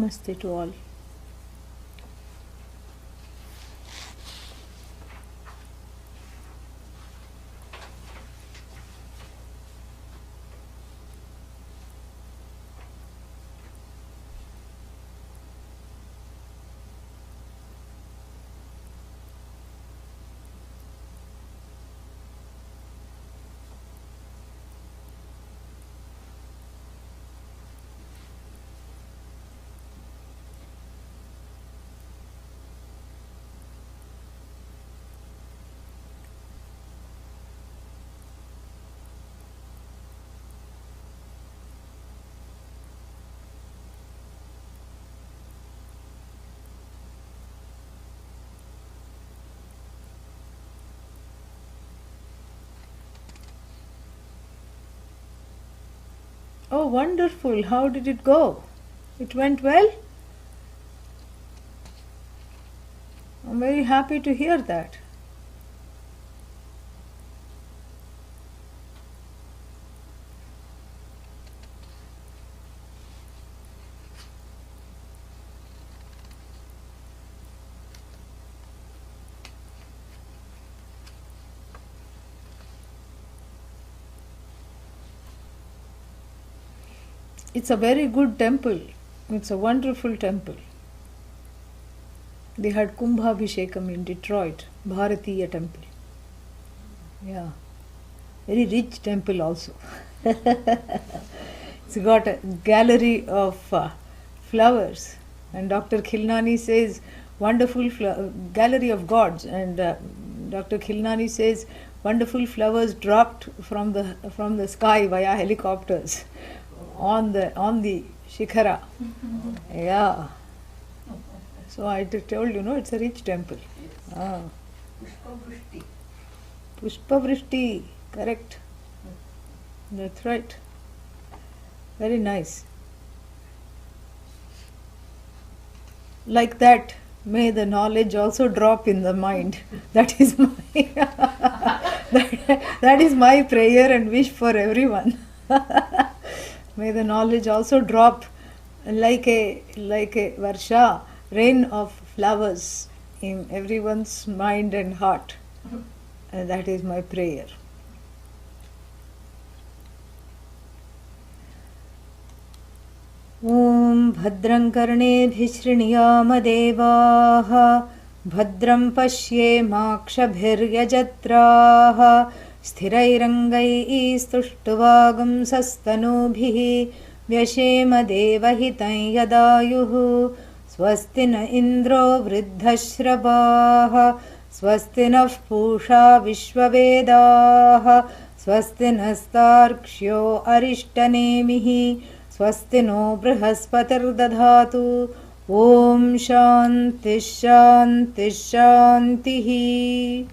Namaste to all. Oh, wonderful. How did it go? It went well? I'm very happy to hear that. It's a very good temple. It's a wonderful temple. They had Kumbhabhishekam in Detroit, Bharatiya temple. Yeah. Very rich temple also. It's got a gallery of flowers. And Dr. Khilnani says, wonderful gallery of gods. And Dr. Khilnani says, wonderful flowers dropped from the sky via helicopters on the Shikhara. Yeah. So I told it's a rich temple. Ah. Pushpa Vrishti, correct. That's right. Very nice. Like that, may the knowledge also drop in the mind. That is my that is my prayer and wish for everyone. May the knowledge also drop like a varsha, rain of flowers in everyone's mind and heart. And that is my prayer. Om Bhadram Karnebhi Shriniyaam Devaah Bhadram Pashyemakshabhiryajatraah Sthirairangai Stuštuvagam Sastanubhi Vyashema Devahitam Yadayuh Swasti na Indro Vriddhashrabah Swasti nah Pusha Vishwavedaah Swasti nastarkshyo Arishtanemihi Swasti no Brihaspatir Dadhatu Om Shanti Shanti Shantihi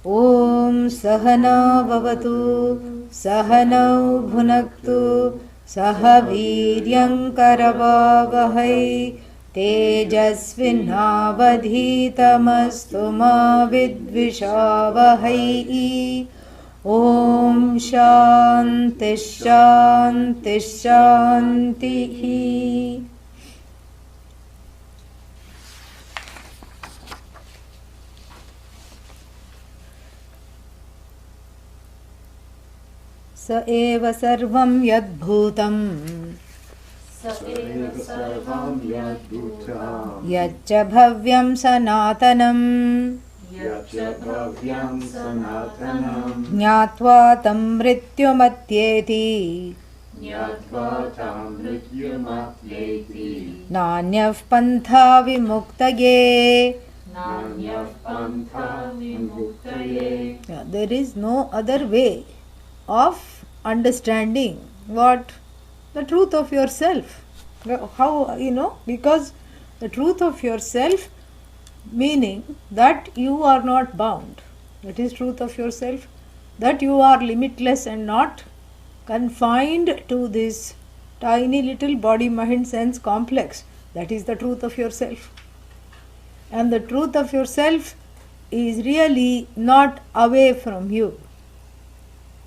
Om Sahana Bhavatu Sahanau Bhunaktu Sahaviryam Karavavahai Tejasvinavadhitamastu ma vidvishavahai Om Shanti Shanti Shantihi. Sa eva sarvam yadbhutam yacca bhavyam sanatanam Jnatva tam mrityumatyeti Nanyah pantha vimuktaye. Yeah, there is no other way of understanding what the truth of yourself. How, because the truth of yourself, meaning that you are not bound. That is truth of yourself. That you are limitless and not confined to this tiny little body, mind, sense complex. That is the truth of yourself. And the truth of yourself is really not away from you.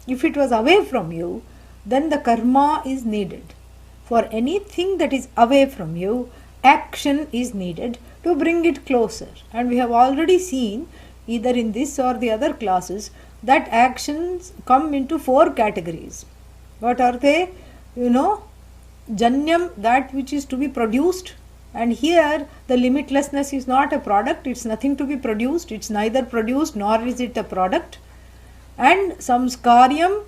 If it was away from you, then the karma is needed. For anything that is away from you, action is needed to bring it closer. And we have already seen, either in this or the other classes, that actions come into 4 categories. What are they? Janyam, that which is to be produced. And here the limitlessness is not a product, it's nothing to be produced, it's neither produced nor is it a product. And samskaryam,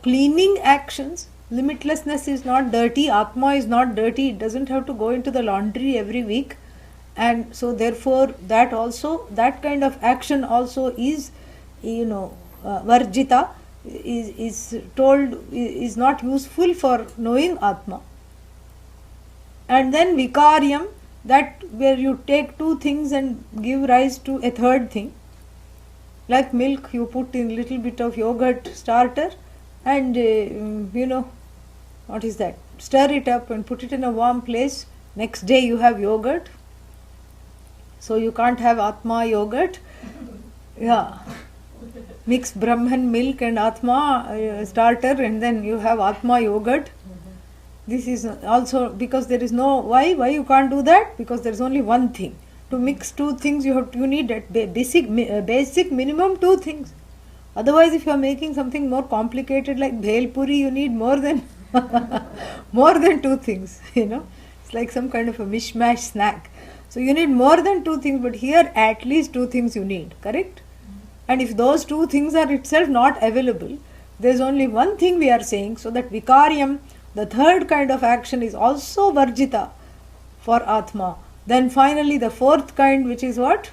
cleaning actions. Limitlessness is not dirty, Atma is not dirty, it doesn't have to go into the laundry every week. And so therefore that kind of action also is, varjita, is told is not useful for knowing Atma. And then vikaryam, that where you take 2 things and give rise to a 3rd thing. Like milk, you put in little bit of yogurt starter and what is that? Stir it up and put it in a warm place. Next day you have yogurt. So you can't have Atma yogurt. Yeah. Mix Brahman milk and Atma starter and then you have Atma yogurt. This is also because there is no, why you can't do that? Because there is only one thing. To mix 2 things you need at basic minimum 2 things. Otherwise, if you are making something more complicated like bhel puri, you need more than more than 2 things. It's like some kind of a mishmash snack. So you need more than 2 things, but here at least 2 things you need, correct? And if those 2 things are itself not available, there is only one thing we are saying. So that vikaryam, the 3rd kind of action, is also varjita for Atma. Then finally the 4th kind, which is what?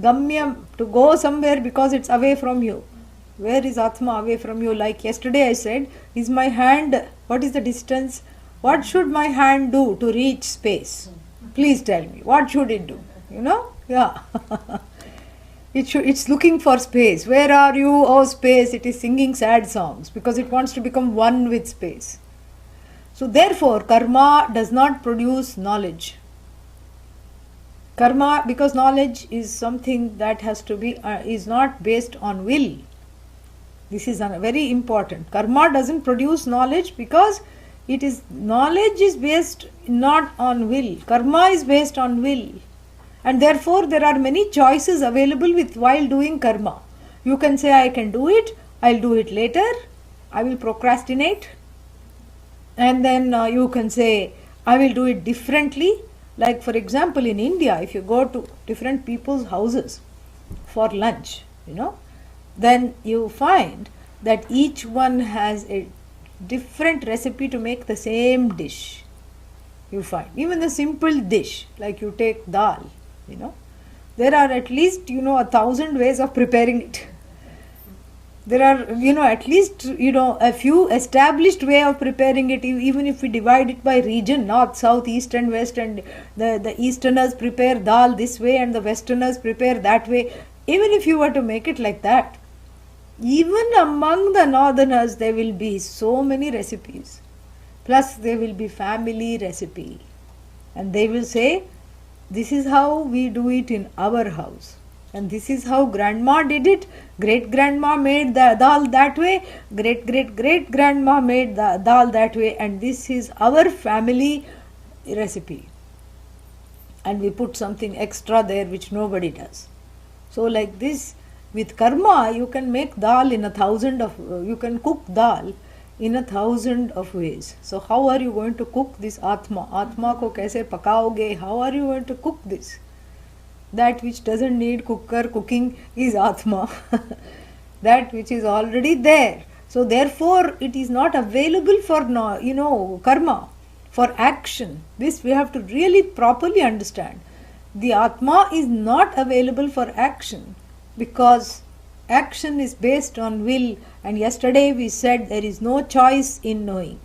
Gamyam, to go somewhere because it's away from you. Where is Atma away from you? Like yesterday I said, is my hand, what is the distance? What should my hand do to reach space? Please tell me, what should it do? Yeah. It's looking for space. Where are you? Oh, space. It is singing sad songs because it wants to become one with space. So therefore, karma does not produce knowledge. Karma, because knowledge is something that has to be, is not based on will. This is very important. Karma doesn't produce knowledge because knowledge is based not on will. Karma is based on will. And therefore there are many choices available while doing karma. You can say, I can do it, I'll do it later, I will procrastinate. And then you can say, I will do it differently. Like for example, in India, if you go to different people's houses for lunch, then you find that each one has a different recipe to make the same dish. You find even a simple dish, like you take dal, there are at least 1,000 ways of preparing it. There are at least a few established way of preparing it. Even if we divide it by region, north, south, east and west, and the easterners prepare dal this way and the westerners prepare that way, even if you were to make it like that, even among the northerners there will be so many recipes, plus there will be family recipe, and they will say, this is how we do it in our house, and this is how grandma did it. Great grandma made the dal that way, great great great grandma made the dal that way, and this is our family recipe, and we put something extra there which nobody does. So like this, with karma you can make dal in 1,000 of, you can cook dal in 1,000 of ways. So how are you going to cook this Atma? Atma ko kaise pakaoge? How are you going to cook this? That which doesn't need cooking is Atma. That which is already there. So therefore it is not available for karma, for action. This we have to really properly understand. The Atma is not available for action because action is based on will, and yesterday we said there is no choice in knowing.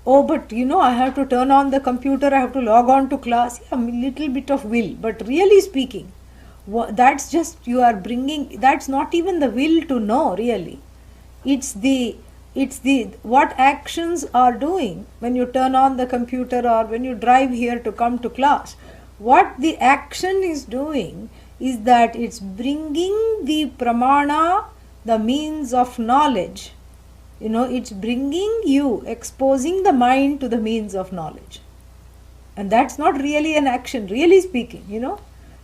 Oh, but I have to turn on the computer, I have to log on to class. Yeah, a little bit of will, but really speaking, that's just you are bringing, that's not even the will to know really. It's the what actions are doing when you turn on the computer or when you drive here to come to class. What the action is doing is that it's bringing the pramana, the means of knowledge, it's bringing you, exposing the mind to the means of knowledge. And that's not really an action, really speaking,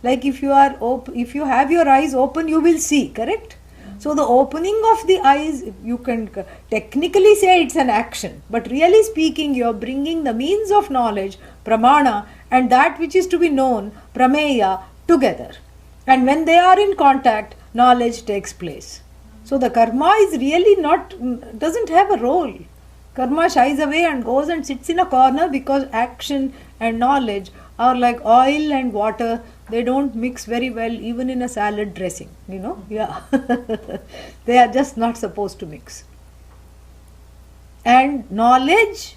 like if if you have your eyes open, you will see, correct? So the opening of the eyes, you can technically say it's an action, but really speaking, you're bringing the means of knowledge, pramana, and that which is to be known, prameya, together. And when they are in contact, knowledge takes place. So the karma is really doesn't have a role. Karma shies away and goes and sits in a corner because action and knowledge are like oil and water. They don't mix very well even in a salad dressing, Yeah. They are just not supposed to mix. And knowledge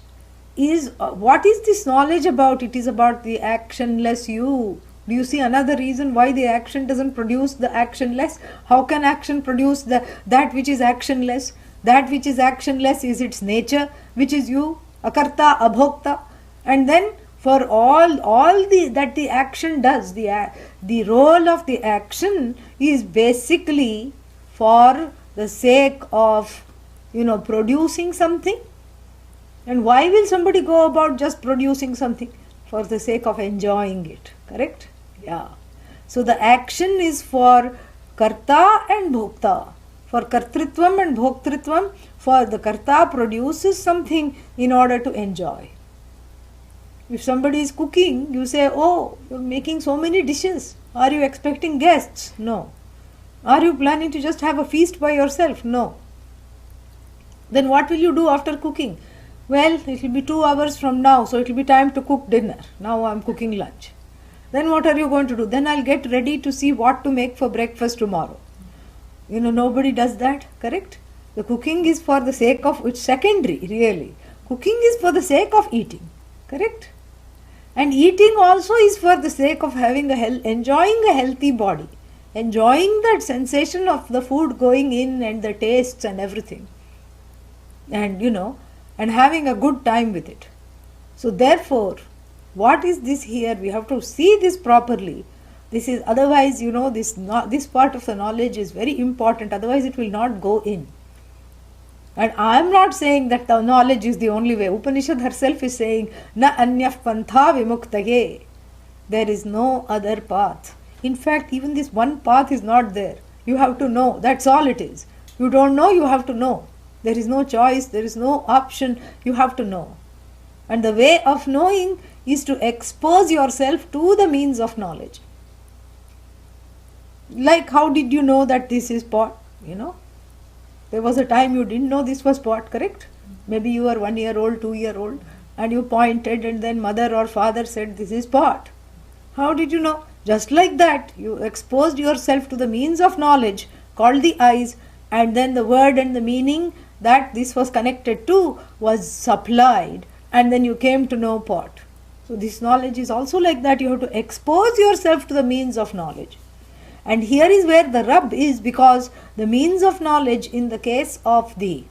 is, what is this knowledge about? It is about the actionless you. Do you see another reason why the action doesn't produce the actionless? How can action produce that which is actionless? That which is actionless is its nature, which is you, akarta, abhokta. And then for all that the action does, the role of the action is basically for the sake of, producing something. And why will somebody go about just producing something? For the sake of enjoying it, correct? Yeah. So the action is for karta and bhokta. For kartritvam and bhoktritvam, for the karta produces something in order to enjoy. If somebody is cooking, you say, oh, you're making so many dishes. Are you expecting guests? No. Are you planning to just have a feast by yourself? No. Then what will you do after cooking? Well, it will be 2 hours from now, so it will be time to cook dinner. Now I am cooking lunch. Then what are you going to do? Then I'll get ready to see what to make for breakfast tomorrow. Nobody does that, correct? The cooking is for the sake of, it's secondary, really. Cooking is for the sake of eating, correct? And eating also is for the sake of enjoying a healthy body, enjoying that sensation of the food going in and the tastes and everything. And, and having a good time with it. So therefore, what is this here? We have to see this properly. This is, otherwise, this part of the knowledge is very important, otherwise it will not go in. And I am not saying that the knowledge is the only way. Upanishad herself is saying, na anyah pantha vimuktaye. There is no other path. In fact, even this one path is not there. You have to know. That's all it is. You don't know, you have to know. There is no choice, there is no option. You have to know. And the way of knowing is to expose yourself to the means of knowledge. Like, how did you know that this is pot? There was a time you didn't know this was pot, correct? Maybe you were 1 year old, 2 year old, and you pointed, and then mother or father said, this is pot. How did you know? Just like that, you exposed yourself to the means of knowledge called the eyes, and then the word and the meaning that this was connected to was supplied, and then you came to know pot. So this knowledge is also like that. You have to expose yourself to the means of knowledge. And here is where the rub is, because the means of knowledge in the case of the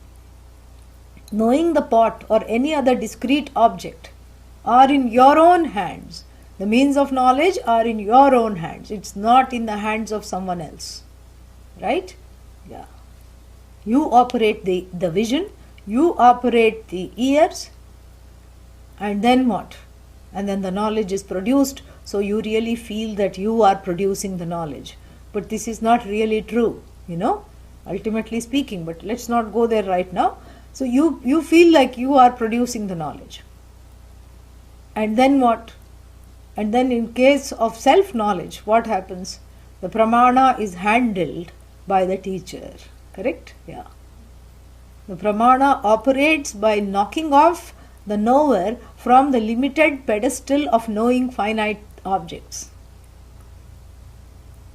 knowing the pot or any other discrete object are in your own hands. The means of knowledge are in your own hands. It's not in the hands of someone else. Right? Yeah. You operate the vision, you operate the ears, and then what? And then the knowledge is produced, so you really feel that you are producing the knowledge. But this is not really true, ultimately speaking. But let's not go there right now. So you feel like you are producing the knowledge. And then what? And then in case of self-knowledge, what happens? The pramana is handled by the teacher. Correct? Yeah. The pramana operates by knocking off the knower from the limited pedestal of knowing finite objects,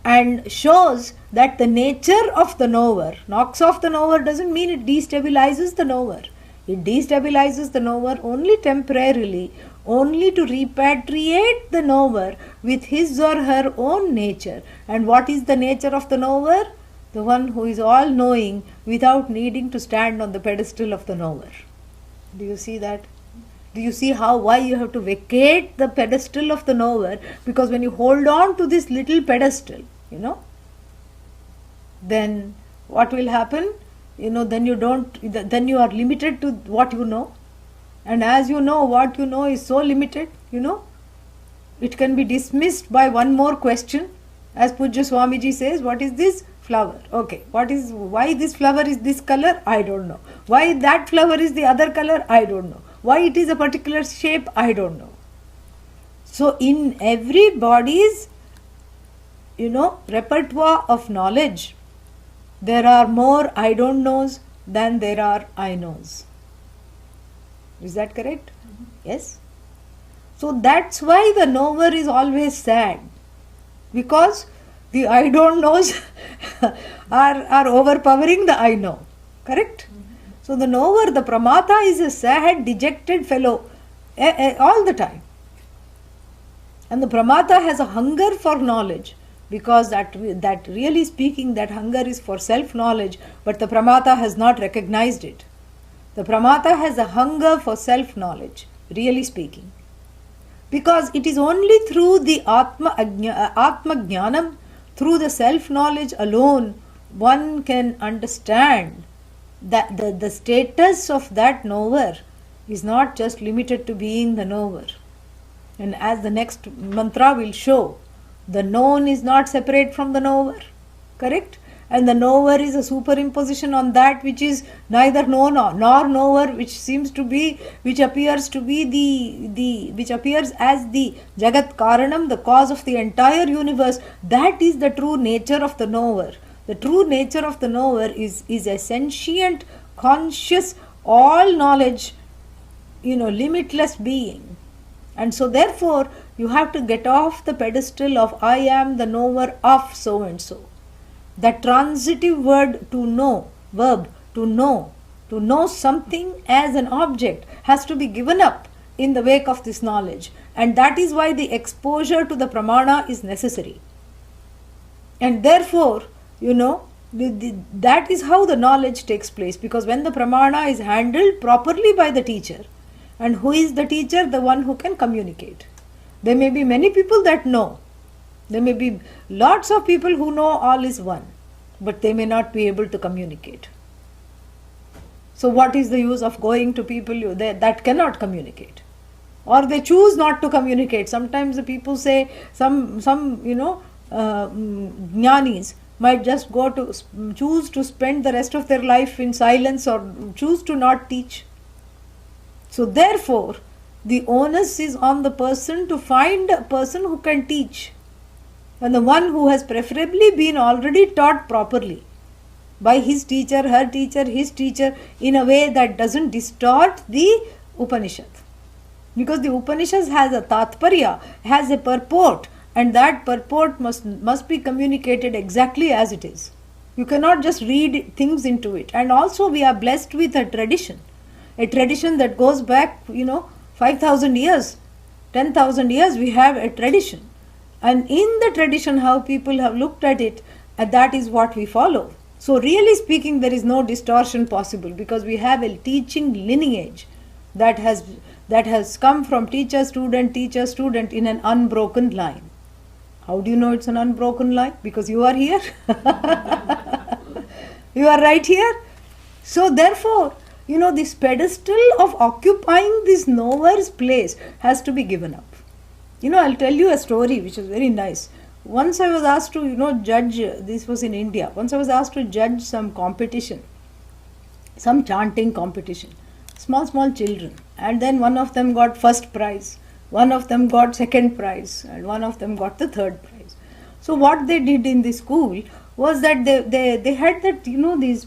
and shows that the nature of the knower, knocks off the knower doesn't mean it destabilizes the knower. It destabilizes the knower only temporarily, only to repatriate the knower with his or her own nature. And what is the nature of the knower? The one who is all knowing without needing to stand on the pedestal of the knower. Do you see that? Do you see why you have to vacate the pedestal of the knower? Because when you hold on to this little pedestal, then what will happen? then you don't, then you are limited to what you know. And as you know, what you know is so limited, it can be dismissed by one more question. As Pujya Swamiji says, what is this flower? Okay, why this flower is this color? I don't know. Why that flower is the other color? I don't know. Why it is a particular shape? I don't know. So in everybody's, repertoire of knowledge, there are more I don't knows than there are I knows. Is that correct? Yes. So that's why the knower is always sad, because the I don't knows are overpowering the I know. Correct? So the knower, the pramata, is a sad, dejected fellow all the time. And the pramata has a hunger for knowledge, because that really speaking, that hunger is for self-knowledge, but the pramata has not recognized it. The pramata has a hunger for self-knowledge, really speaking. Because it is only through the Atma Jnanam, through the self-knowledge alone, one can understand that the status of that knower is not just limited to being the knower. And as the next mantra will show, the known is not separate from the knower. Correct? And the knower is a superimposition on that which is neither known nor knower, which appears as the Jagat Karanam, the cause of the entire universe. That is the true nature of the knower. The true nature of the knower is a sentient, conscious, all knowledge, limitless being. And so therefore you have to get off the pedestal of I am the knower of so and so. That transitive word to know, verb to know something as an object has to be given up in the wake of this knowledge. And that is why the exposure to the pramana is necessary. And therefore, that is how the knowledge takes place, because when the pramana is handled properly by the teacher, and who is the teacher? The one who can communicate. There may be many people that know. There may be lots of people who know all is one, but they may not be able to communicate. So what is the use of going to people that cannot communicate? Or they choose not to communicate. Sometimes the people say, some jnanis might just choose to spend the rest of their life in silence, or choose to not teach. So therefore, the onus is on the person to find a person who can teach, and the one who has preferably been already taught properly by his teacher, her teacher, his teacher, in a way that doesn't distort the Upanishad. Because the Upanishad has a tatparya, has a purport, and that purport must be communicated exactly as it is. You cannot just read things into it. And also we are blessed with a tradition that goes back, 5,000 years, 10,000 years. We have a tradition, and in the tradition how people have looked at it, and that is what we follow. So really speaking, there is no distortion possible, because we have a teaching lineage that has come from teacher student in an unbroken line. How do you know it's an unbroken line? Because you are here. You are right here. So therefore, this pedestal of occupying this knower's place has to be given up. I'll tell you a story which is very nice. Once I was asked to, judge, this was in India. Once I was asked to judge some competition, some chanting competition, small children. And then one of them got first prize, one of them got second prize, and one of them got the third prize. So what they did in the school was that they had that, these...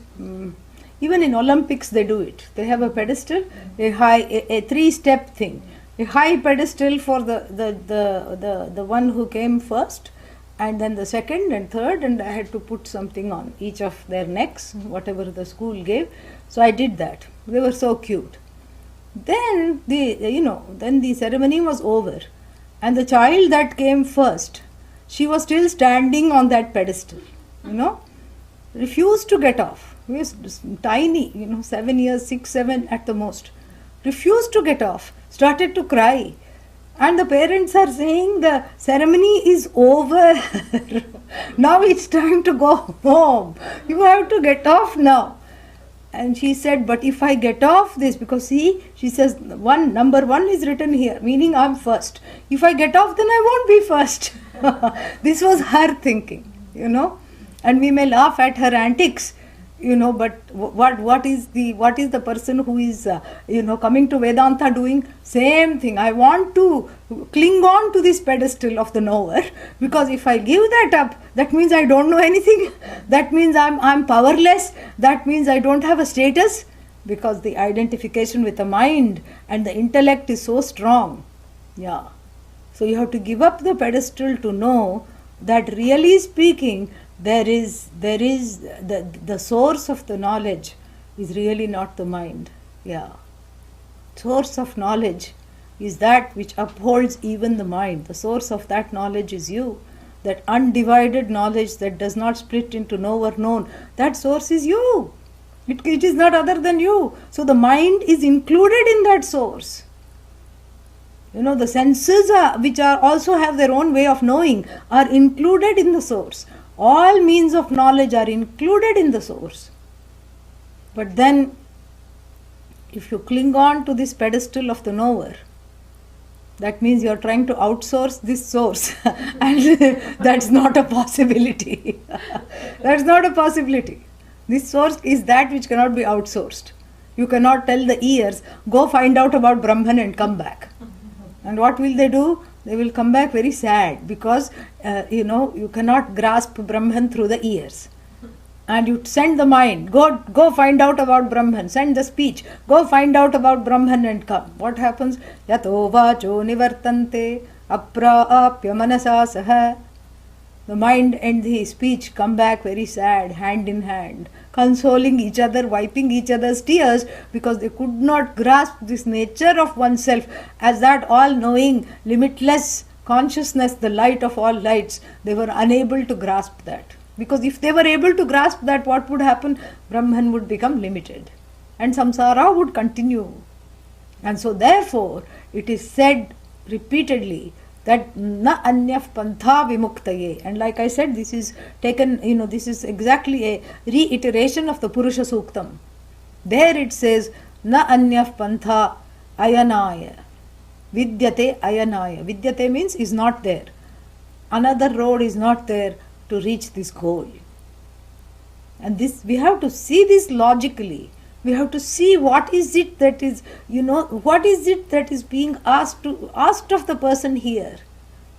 even in Olympics they do it. They have a pedestal, a three-step thing. A high pedestal for the one who came first, and then the second and third, and I had to put something on each of their necks, whatever the school gave. So I did that. They were so cute. Then the ceremony was over, and the child that came first, she was still standing on that pedestal, refused to get off. He was tiny, 7 years, 6, 7 at the most. Refused to get off, started to cry. And the parents are saying the ceremony is over. Now it's time to go home. You have to get off now. And she said, but if I get off this, because see, she says, number one is written here, meaning I'm first. If I get off, then I won't be first. This was her thinking, and we may laugh at her antics, but what is the person who is coming to Vedanta doing? Same thing. I want to cling on to this pedestal of the knower, because if I give that up, that means I don't know anything. That means I'm powerless. That means I don't have a status, because the identification with the mind and the intellect is so strong. Yeah. So you have to give up the pedestal to know that really speaking, there is the source of the knowledge is really not the mind. Yeah. Source of knowledge is that which upholds even the mind. The source of that knowledge is you. That undivided knowledge that does not split into knower known, that source is you. It is not other than you. So the mind is included in that source. The senses which are also have their own way of knowing are included in the source. All means of knowledge are included in the source. But then, if you cling on to this pedestal of the knower, that means you are trying to outsource this source. And that's not a possibility. That's not a possibility. This source is that which cannot be outsourced. You cannot tell the ears, go find out about Brahman and come back. And what will they do? They will come back very sad, because you cannot grasp Brahman through the ears. And you send the mind, go find out about Brahman, send the speech, go find out about Brahman and come. What happens? Yato vacho nivartante aprapya manasa saha. The mind and the speech come back very sad, hand in hand, consoling each other, wiping each other's tears, because they could not grasp this nature of oneself as that all-knowing, limitless consciousness, the light of all lights. They were unable to grasp that. Because if they were able to grasp that, what would happen? Brahman would become limited and samsara would continue. And so therefore, it is said repeatedly that na anyaf pantha vimuktaye. And like I said, this is taken, this is exactly a reiteration of the Purusha Suktam. There it says, na anyaf pantha ayanaya. Vidyate ayanaya. Vidyate means is not there. Another road is not there to reach this goal. And this, we have to see this logically. We have to see what is it that is, what is it that is being asked of the person here.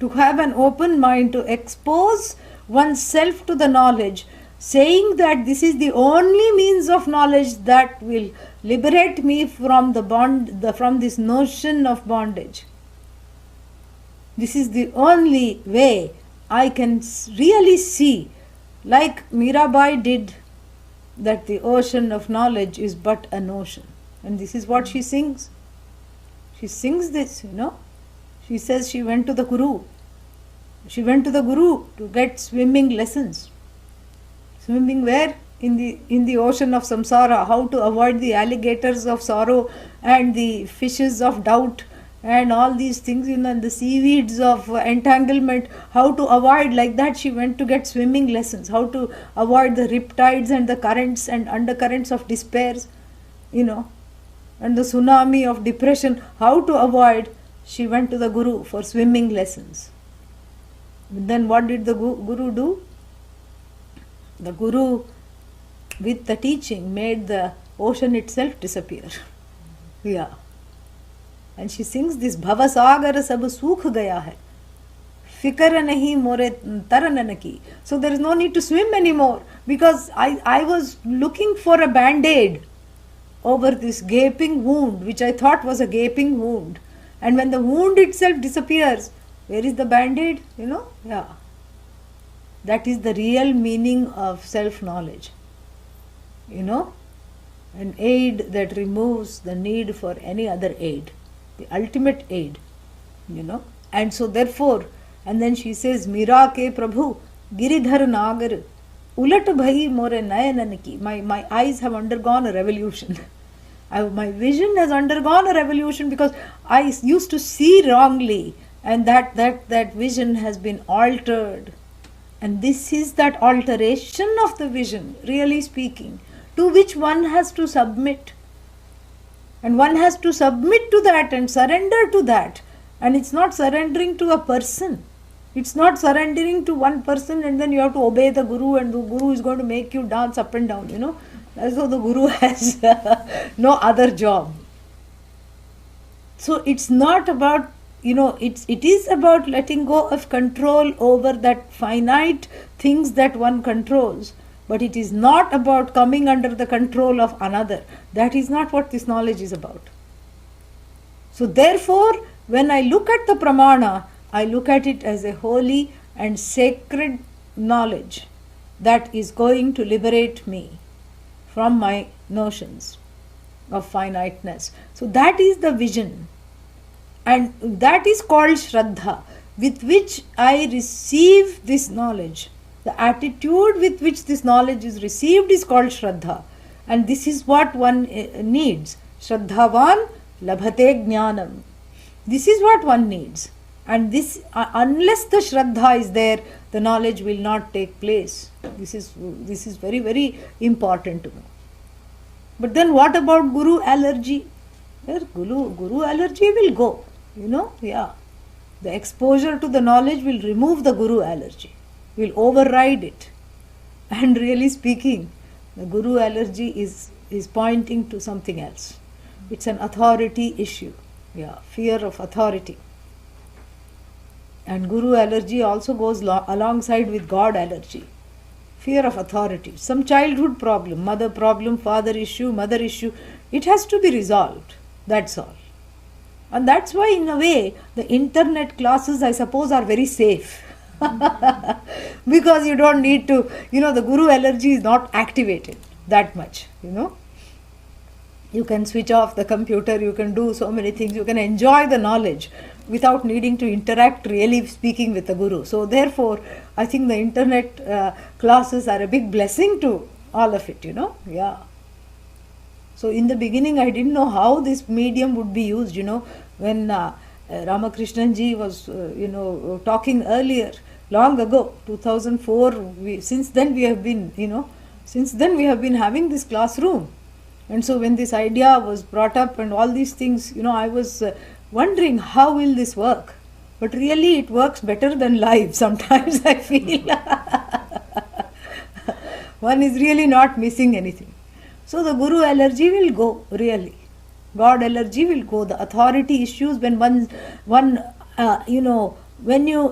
To have an open mind, to expose oneself to the knowledge, saying that this is the only means of knowledge that will liberate me from from this notion of bondage. This is the only way I can really see, like Mirabai did, that the ocean of knowledge is but an ocean. And this is what she sings. She sings this, She says she went to the Guru. She went to the Guru to get swimming lessons. Swimming where? In the ocean of samsara. How to avoid the alligators of sorrow and the fishes of doubt and all these things, and the seaweeds of entanglement, how to avoid. Like that she went to get swimming lessons, how to avoid the riptides and the currents and undercurrents of despair, and the tsunami of depression, how to avoid. She went to the Guru for swimming lessons. But then what did the Guru do? The Guru, with the teaching, made the ocean itself disappear. Yeah. And she sings this, Bhavasagar sab sukh gaya hai, fikar nahi more taran ki. So there is no need to swim anymore, because I was looking for a band-aid over this gaping wound, which I thought was a gaping wound. And when the wound itself disappears, where is the band-aid? Yeah. That is the real meaning of self-knowledge. An aid that removes the need for any other aid. The ultimate aid, And so therefore, and then she says, Mira ke Prabhu, Giridhar Nagar, Ulat bhai more nayanan ki. My eyes have undergone a revolution. My vision has undergone a revolution, because I used to see wrongly, and that vision has been altered. And this is that alteration of the vision, really speaking. to which one has to submit. And one has to submit to that and surrender to that. And it's not surrendering to a person. It's not surrendering to one person and then you have to obey the Guru and the Guru is going to make you dance up and down, As though the Guru has no other job. So it's not about, it is about letting go of control over that finite things that one controls. But it is not about coming under the control of another. That is not what this knowledge is about. So therefore, when I look at the pramana, I look at it as a holy and sacred knowledge that is going to liberate me from my notions of finiteness. So that is the vision. And that is called Shraddha, with which I receive this knowledge. The attitude with which this knowledge is received is called Shraddha. And this is what one needs. Shraddhavan labhate jnanam. This is what one needs. And this, unless the Shraddha is there, the knowledge will not take place. This is very, very important to know. But then what about Guru allergy? Guru allergy will go, The exposure to the knowledge will remove the Guru allergy, will override it. And really speaking, the Guru allergy is pointing to something else. It's an authority issue. Fear of authority. And Guru allergy also goes alongside with God allergy. Fear of authority. Some childhood problem, mother problem, father issue, mother issue. It has to be resolved. That's all. And that's why in a way the internet classes, I suppose, are very safe. Because you don't need to, the Guru allergy is not activated that much, You can switch off the computer, you can do so many things, you can enjoy the knowledge without needing to interact really speaking with the Guru. So therefore, I think the internet classes are a big blessing to all of it, So in the beginning, I didn't know how this medium would be used, when Ramakrishnan ji was, talking earlier, long ago, 2004, since then we have been having this classroom. And so when this idea was brought up and all these things, I was wondering how will this work? But really it works better than live sometimes, I feel. One is really not missing anything. So the Guru allergy will go, really. God allergy will go. The authority issues, when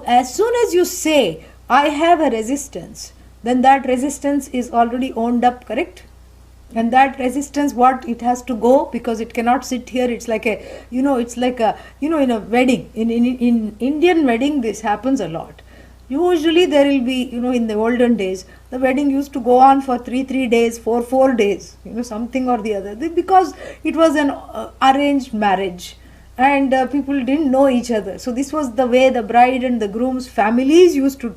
as soon as you say, I have a resistance, then that resistance is already owned up, correct? And that resistance, it has to go, because it cannot sit here. It's like in a wedding. In Indian wedding, this happens a lot. Usually there will be, in the olden days, the wedding used to go on for 3 days, 4 days, something or the other. Because it was an arranged marriage and people didn't know each other. So this was the way the bride and the groom's families used to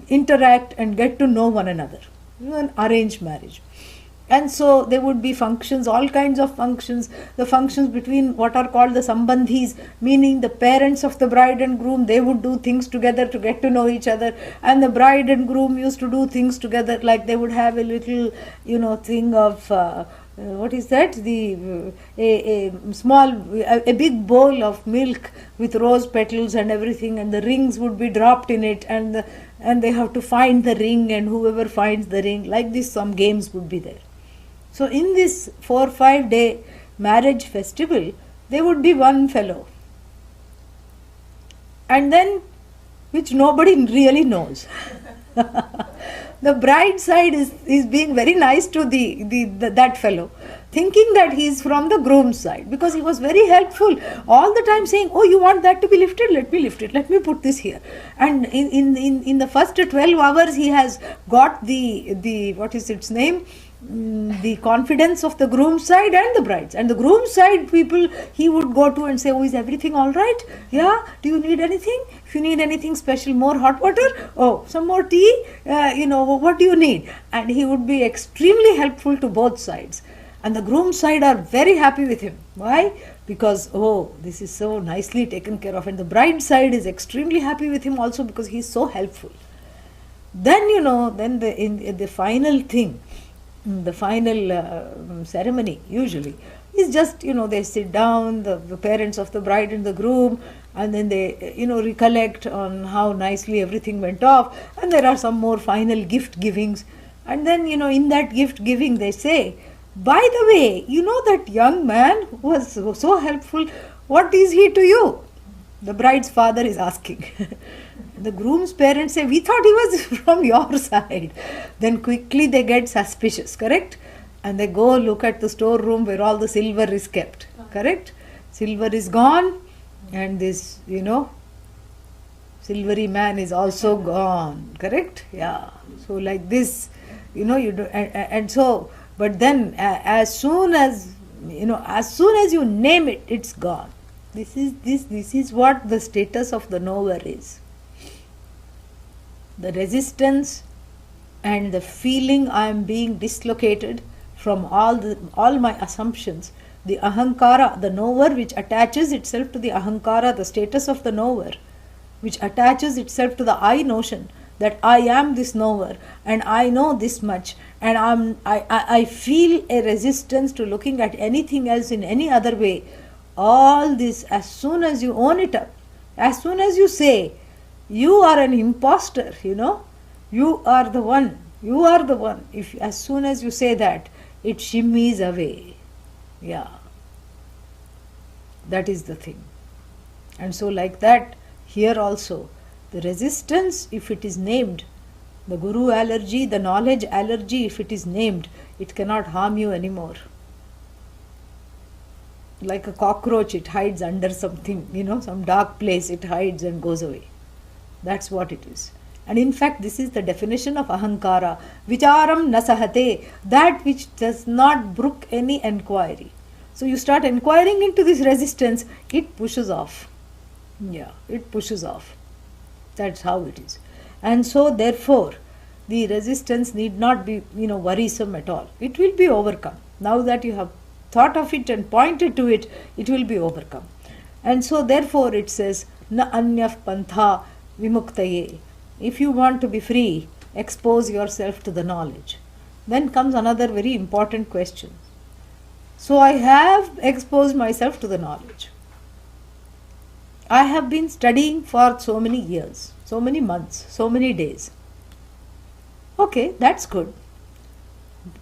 interact and get to know one another. An arranged marriage. And so there would be functions, all kinds of functions, the functions between what are called the sambandhis, meaning the parents of the bride and groom, they would do things together to get to know each other, and the bride and groom used to do things together, like they would have a little, thing of, what is that, a big bowl of milk with rose petals and everything, and the rings would be dropped in it, and they have to find the ring, and whoever finds the ring, like this, some games would be there. So in this 4-5 day marriage festival, there would be one fellow, and then which nobody really knows. The bride side is being very nice to that fellow, thinking that he is from the groom's side, because he was very helpful, all the time saying, oh, you want that to be lifted? Let me lift it. Let me put this here. And in the first 12 hours, he has got the what is its name? The confidence of the groom side and the brides. And the groom side people he would go to and say, oh, is everything all right? Yeah, do you need anything? If you need anything special, more hot water? Oh, some more tea? What do you need? And he would be extremely helpful to both sides. And the groom side are very happy with him. Why? Because, oh, this is so nicely taken care of. And the bride side is extremely happy with him also, because he is so helpful. Then, then the final thing, the final ceremony usually is just, they sit down, the parents of the bride and the groom, and then they, recollect on how nicely everything went off, and there are some more final gift givings. And then, in that gift giving, they say, by the way, that young man who was so helpful, what is he to you? The bride's father is asking. The groom's parents say, we thought he was from your side. Then quickly they get suspicious, correct? And they go look at the storeroom where all the silver is kept, correct? Silver is gone, and this, silvery man is also gone, correct? Yeah. So like this, you do, and so, but then as soon as you name it, it's gone. This is what the status of the knower is. The resistance and the feeling I am being dislocated from all my assumptions, the ahankara, the knower which attaches itself to the ahankara, the status of the knower, which attaches itself to the I notion that I am this knower and I know this much, and I feel a resistance to looking at anything else in any other way. All this, as soon as you own it up, as soon as you say, you are an imposter, you are the one, as soon as you say that, it shimmies away. Yeah. That is the thing. And so like that, here also, the resistance, if it is named, the guru allergy, the knowledge allergy, if it is named, it cannot harm you anymore. Like a cockroach, it hides under something, some dark place, it hides and goes away. That's what it is. And in fact, this is the definition of ahankara. Vicharam nasahate, that which does not brook any enquiry. So you start inquiring into this resistance, it pushes off. Yeah, it pushes off. That's how it is. And so therefore, the resistance need not be, worrisome at all. It will be overcome. Now that you have thought of it and pointed to it, it will be overcome. And so therefore it says, na anyaf pantha vimuktaye. If you want to be free, expose yourself to the knowledge. Then comes another very important question. So I have exposed myself to the knowledge. I have been studying for so many years, so many months, so many days. Okay, that's good.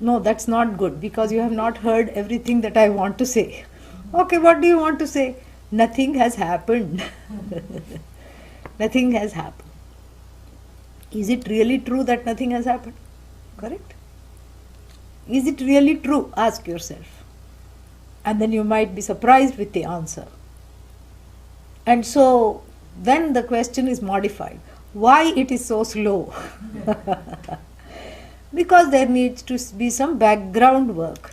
No, that's not good, because you have not heard everything that I want to say. Okay, what do you want to say? Nothing has happened. Nothing has happened. Is it really true that nothing has happened? Correct? Is it really true? Ask yourself. And then you might be surprised with the answer. And so then the question is modified. Why it is so slow? Because there needs to be some background work.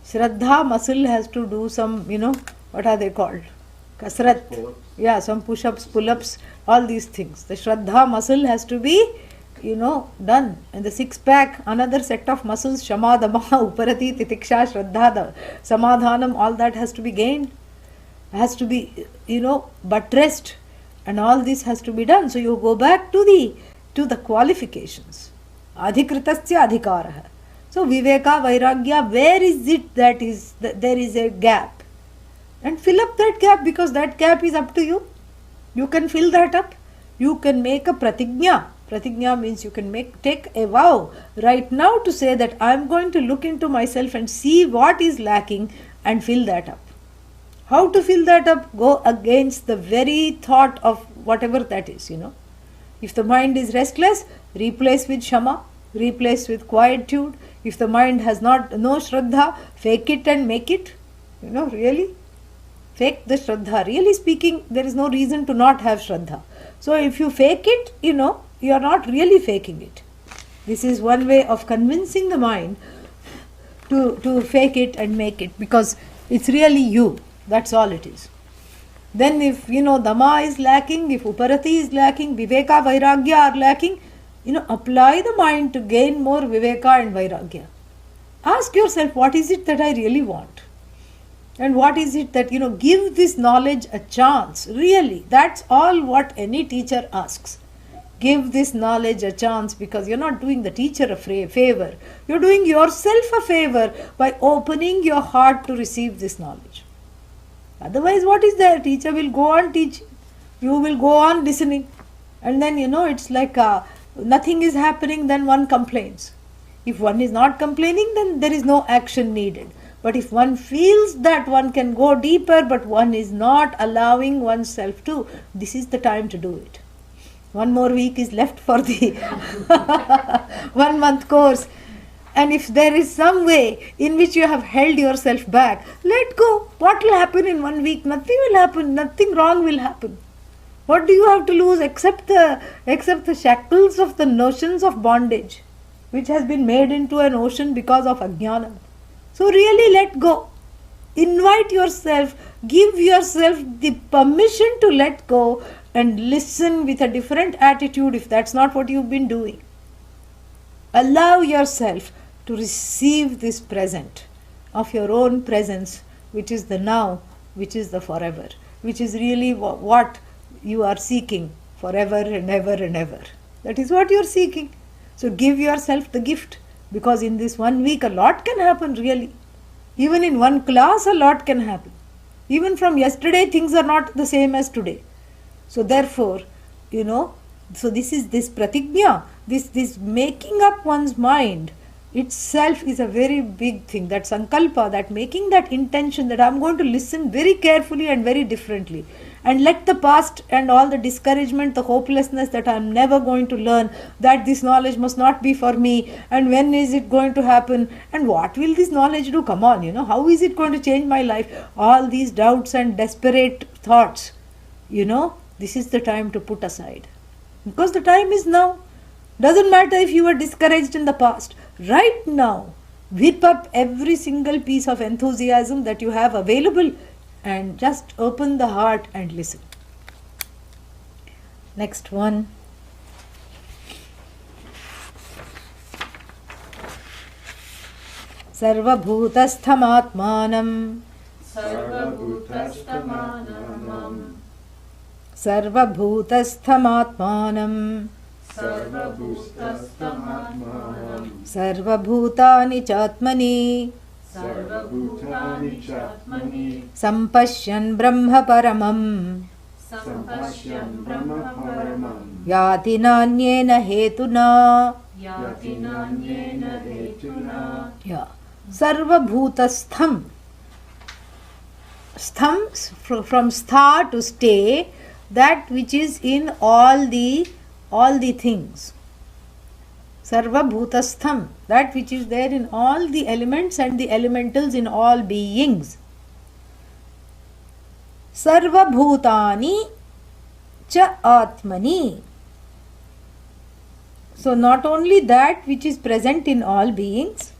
Shraddha muscle has to do some, what are they called? Kasrat. Yeah, some push-ups, pull-ups, all these things. The Shraddha muscle has to be, done. And the six-pack, another set of muscles, Shama, Dama, Uparati, Titiksha, Shraddha, Samadhanam, all that has to be gained. Has to be, buttressed. And all this has to be done. So you go back to the qualifications. Adhikritasya adhikaraha. So Viveka, Vairagya, where is it that there is a gap? And fill up that gap, because that gap is up to you. You can fill that up. You can make a pratignya. Pratignya means you can take a vow right now to say that I am going to look into myself and see what is lacking and fill that up. How to fill that up? Go against the very thought of whatever that is, If the mind is restless, replace with Shama, replace with quietude. If the mind has no Shraddha, fake it and make it. Really. Fake the Shraddha. Really speaking, there is no reason to not have Shraddha. So if you fake it, you are not really faking it. This is one way of convincing the mind to fake it and make it, because it's really you. That's all it is. Then if, Dama is lacking, if Uparati is lacking, Viveka, Vairagya are lacking, apply the mind to gain more Viveka and Vairagya. Ask yourself, what is it that I really want? And what is it that, give this knowledge a chance. Really, that's all what any teacher asks. Give this knowledge a chance, because you're not doing the teacher a favor. You're doing yourself a favor by opening your heart to receive this knowledge. Otherwise, what is there? Teacher will go on teaching. You will go on listening. And then, it's like nothing is happening, then one complains. If one is not complaining, then there is no action needed. But if one feels that one can go deeper, but one is not allowing oneself to, this is the time to do it. One more week is left for the 1 month course. And if there is some way in which you have held yourself back, let go. What will happen in 1 week? Nothing will happen. Nothing wrong will happen. What do you have to lose except the shackles of the notions of bondage, which has been made into an ocean because of ajnana? So really let go. Invite yourself, give yourself the permission to let go and listen with a different attitude if that's not what you've been doing. Allow yourself to receive this present of your own presence, which is the now, which is the forever, which is really what you are seeking forever and ever and ever. That is what you are seeking. So give yourself the gift, because in this 1 week a lot can happen really. Even in one class a lot can happen. Even from yesterday things are not the same as today. So therefore, so this is this pratigna, this making up one's mind itself is a very big thing. That sankalpa, that making that intention that I'm going to listen very carefully and very differently, and let the past and all the discouragement, the hopelessness that I'm never going to learn, that this knowledge must not be for me, and when is it going to happen, and what will this knowledge do? Come on, how is it going to change my life? All these doubts and desperate thoughts, this is the time to put aside. Because the time is now. Doesn't matter if you were discouraged in the past. Right now, whip up every single piece of enthusiasm that you have available and just open the heart and listen. Next one. Sarvabhutasthamatmanam. Sarvabhutasthamatmanam. Sarvabhutasthamatmanam. Sarvabhutasthamatmanam. Sarvabhutani chatmani. Sarvabhutani chatmani. Sampashyan brahma paramam. Sampashyan brahma paramam. Yati nanyena hetuna. Yati nanyena hetuna. Yeah. Sarvabhutastham. Stham, from stha to stay, that which is in all the things. Sarvabhutastham, that which is there in all the elements and the elementals in all beings. Sarvabhutani cha atmani. So not only that which is present in all beings.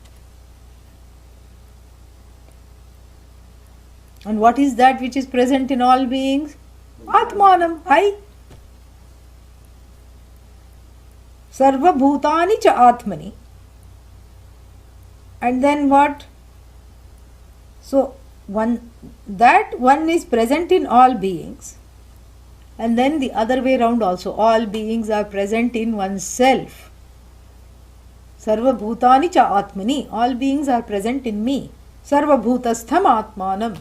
And what is that which is present in all beings? Atmanam, I. Sarva bhutani cha atmani. And then what? So that one is present in all beings. And then the other way round also. All beings are present in oneself. Sarva bhutani cha atmani. All beings are present in me. Sarva bhutastham atmanam.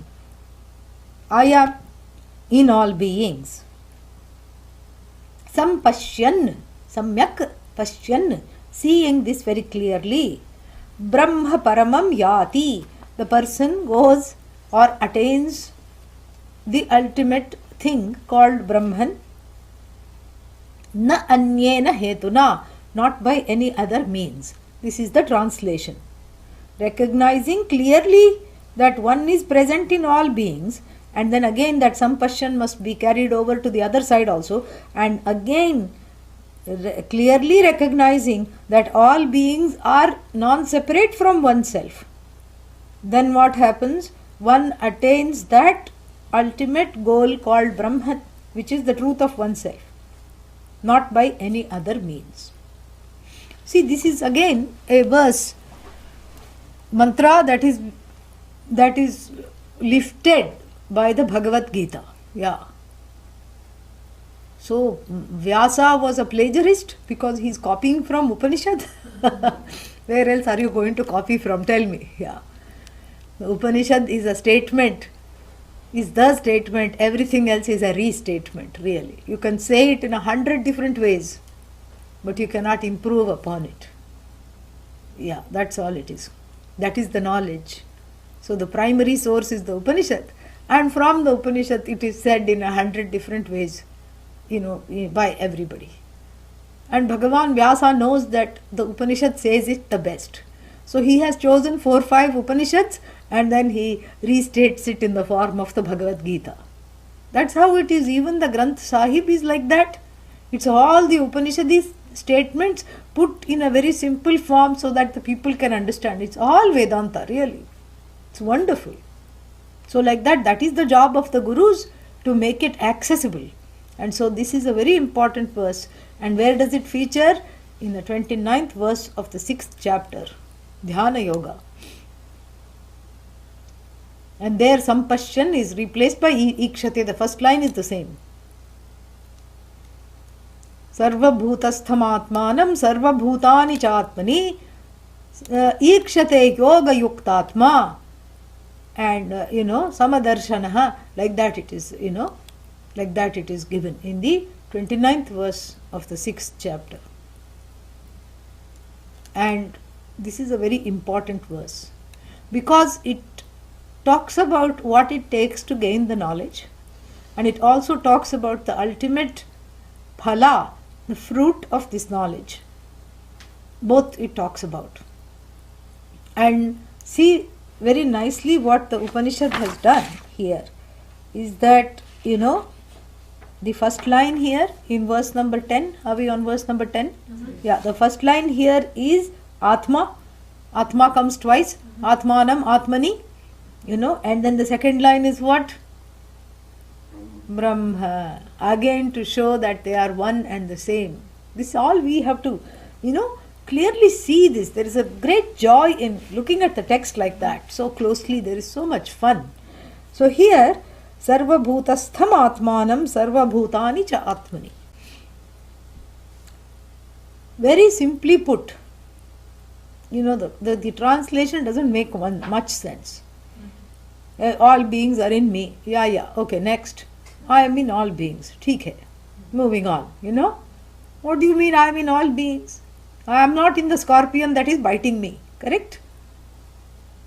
I am in all beings. Sampashyan, samyak pashyan, seeing this very clearly. Brahma paramam yati, the person goes or attains the ultimate thing called Brahman. Na anyena hetuna, not by any other means. This is the translation. Recognizing clearly that one is present in all beings, and then again that sampashyan must be carried over to the other side also, and again clearly recognizing that all beings are non-separate from oneself. Then what happens? One attains that ultimate goal called Brahman, which is the truth of oneself, not by any other means. See, this is again a verse, mantra that is lifted by the Bhagavad Gita. Yeah. So Vyasa was a plagiarist because he's copying from Upanishad. Where else are you going to copy from? Tell me. Yeah. The Upanishad is a statement, is the statement. Everything else is a restatement, really. You can say it in 100 different ways, but you cannot improve upon it. Yeah, that's all it is. That is the knowledge. So the primary source is the Upanishad. And from the Upanishad it is said in 100 different ways, by everybody. And Bhagavan Vyasa knows that the Upanishad says it the best. So he has chosen 4-5 Upanishads and then he restates it in the form of the Bhagavad Gita. That's how it is. Even the Granth Sahib is like that. It's all the Upanishadis statements put in a very simple form so that the people can understand. It's all Vedanta, really. It's wonderful. So like that is the job of the Gurus, to make it accessible. And so this is a very important verse. And where does it feature? In the 29th verse of the 6th chapter, Dhyana Yoga. And there Sampashyan is replaced by Ikshate. The first line is the same. Sarva bhutasthamaatmanam sarva bhutani chatmani Ikshate yoga yuktatma. And Samadarshanaha, like that it is, like that it is given in the 29th verse of the 6th chapter. And this is a very important verse because it talks about what it takes to gain the knowledge, and it also talks about the ultimate phala, the fruit of this knowledge. Both it talks about. And see very nicely what the Upanishad has done here is that, the first line here in verse number 10, are we on verse number 10? Yeah, the first line here is Atma. Atma comes twice. Atmanam, Atmani. And then the second line is what? Brahma. Again, to show that they are one and the same. This all we have to, clearly see this. There is a great joy in looking at the text like that so closely. There is so much fun. So here, Sarva bhutastham atmanam sarva bhutani cha atmani. Very simply put, the translation doesn't make much sense. All beings are in me. Yeah, okay, next. I am in all beings. Theek hai. Moving on, What do you mean I am in all beings? I am not in the scorpion that is biting me, correct?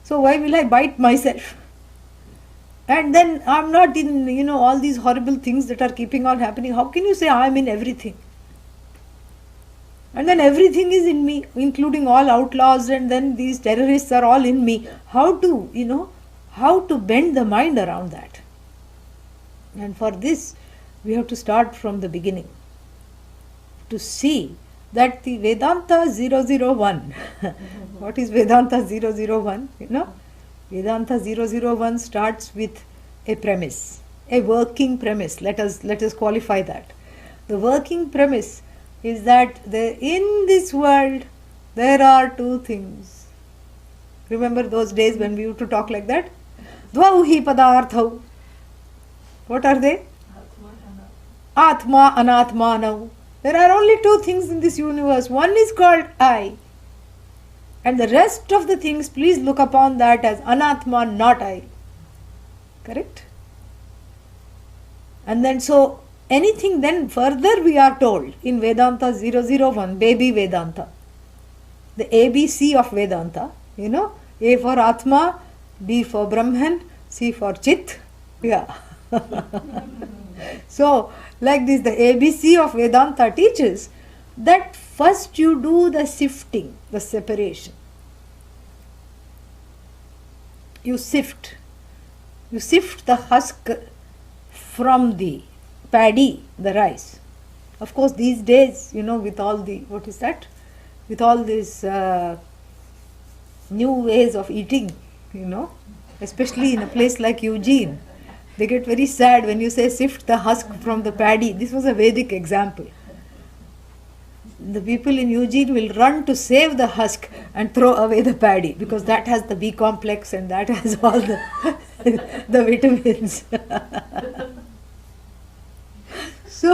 So why will I bite myself? And then I am not in, all these horrible things that are keeping on happening. How can you say I am in everything? And then everything is in me, including all outlaws, and then these terrorists are all in me. How to bend the mind around that? And for this, we have to start from the beginning to see that the Vedanta 001, what is Vedanta 001? Vedanta 001 starts with a premise, a working premise. Let us qualify that. The working premise is that in this world there are two things. Remember those days when we used to talk like that? Dvau hi padarthau. What are they? Atma, anatmanau. There are only two things in this universe. One is called I. And the rest of the things, please look upon that as anatma, not I. Correct? And then so anything then further we are told in Vedanta 001, baby Vedanta. The ABC of Vedanta, A for Atma, B for Brahman, C for Chit. Yeah. So, like this, the ABC of Vedanta teaches that first you do the sifting, the separation. You sift the husk from the paddy, the rice. Of course, these days, with all the, what is that? With all these new ways of eating, especially in a place like Eugene, they get very sad when you say sift the husk from the paddy. This was a Vedic example. The people in Eugene will run to save the husk and throw away the paddy because that has the B complex and that has all the vitamins. So,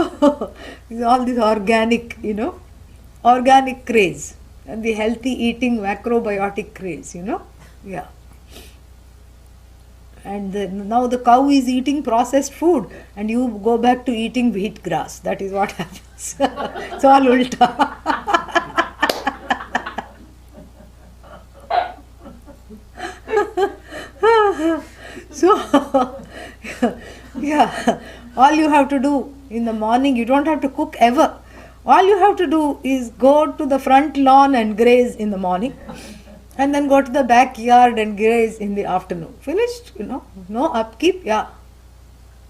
all this organic, organic craze and the healthy eating macrobiotic craze, yeah. And now the cow is eating processed food and you go back to eating wheat grass. That is what happens. It's all ulta. So, yeah, all you have to do in the morning, you don't have to cook ever. All you have to do is go to the front lawn and graze in the morning, and then go to the backyard and graze in the afternoon. Finished, no upkeep, yeah.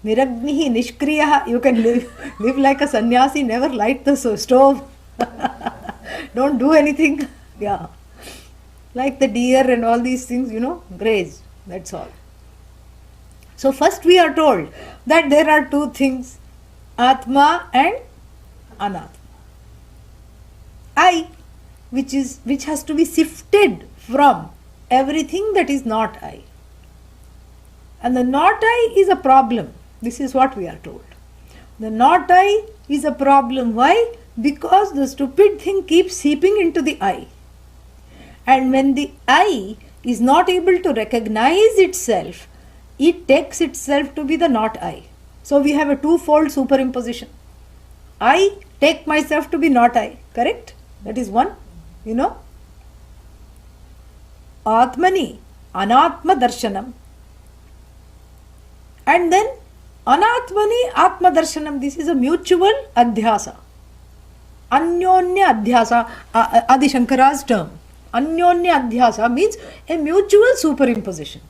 Niragnihi nishkriyaha, you can live like a sannyasi, never light the stove. Don't do anything, yeah. Like the deer and all these things, graze, that's all. So first we are told that there are two things, Atma and Anatma. I, which has to be sifted from everything that is not I. And the not I is a problem. This is what we are told. The not I is a problem. Why? Because the stupid thing keeps seeping into the I. And when the I is not able to recognize itself, it takes itself to be the not I. So we have a twofold superimposition. I take myself to be not I. Correct? That is one. Atmani, Anatma Darshanam. And then Anatmani, Atma Darshanam. This is a mutual adhyasa. Anyonya adhyasa, Adi Shankara's term. Anyonya adhyasa means a mutual superimposition.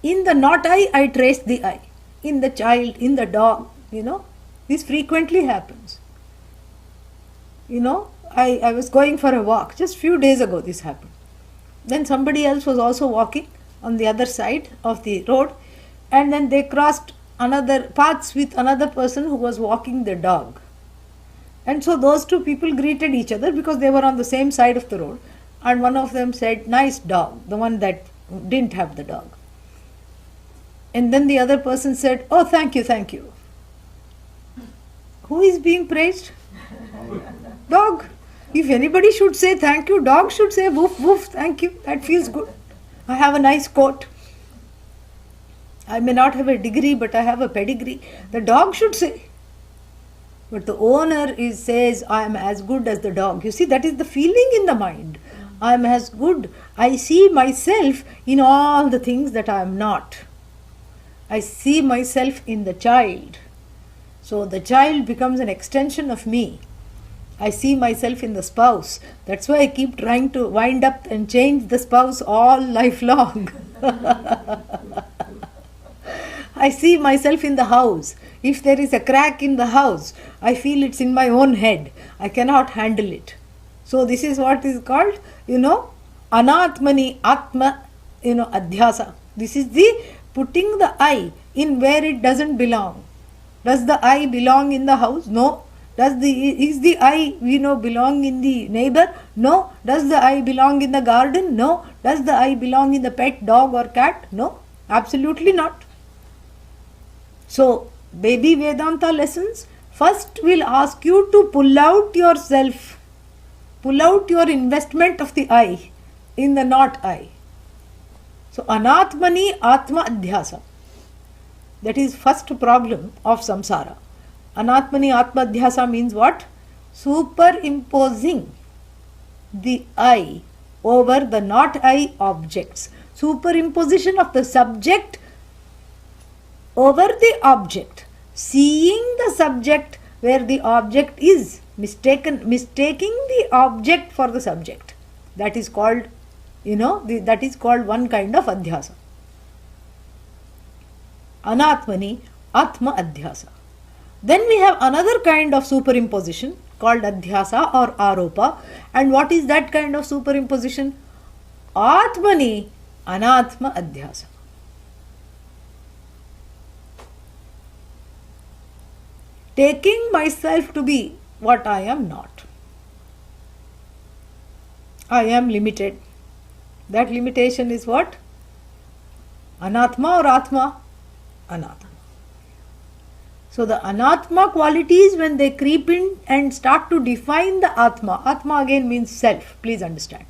In the not I trace the I. In the child, in the dog, this frequently happens. I was going for a walk, just few days ago this happened. Then somebody else was also walking on the other side of the road, and then they crossed another paths with another person who was walking the dog. And so those two people greeted each other because they were on the same side of the road, and one of them said, "Nice dog," the one that didn't have the dog. And then the other person said, "Oh, thank you, thank you." Who is being praised? Dog. If anybody should say thank you, dog should say woof woof, thank you. That feels good. I have a nice coat. I may not have a degree, but I have a pedigree. The dog should say. But the owner says, I am as good as the dog. You see, that is the feeling in the mind. I am as good. I see myself in all the things that I am not. I see myself in the child. So the child becomes an extension of me. I see myself in the spouse. That's why I keep trying to wind up and change the spouse all life long. I see myself in the house. If there is a crack in the house, I feel it's in my own head. I cannot handle it. So this is what is called, Anatmani Atma, Adhyasa. This is the putting the I in where it doesn't belong. Does the I belong in the house? No. Is the I, belong in the neighbor? No. Does the I belong in the garden? No. Does the I belong in the pet dog or cat? No. Absolutely not. So, baby Vedanta lessons first will ask you to pull out yourself, pull out your investment of the I in the not I. So, Anatmani Atma Adhyasa. That is first problem of samsara. Anatmani Atma Adhyasa means what? Superimposing the I over the not I objects. Superimposition of the subject over the object. Seeing the subject where the object is. Mistaking the object for the subject. That is called, that is called one kind of adhyasa. Anatmani Atma Adhyasa. Then we have another kind of superimposition called Adhyasa or Aropa. And what is that kind of superimposition? Atmani Anatma Adhyasa. Taking myself to be what I am not. I am limited. That limitation is what? Anatma or Atma? Anatma. So the anatma qualities, when they creep in and start to define the atma, atma again means self, please understand.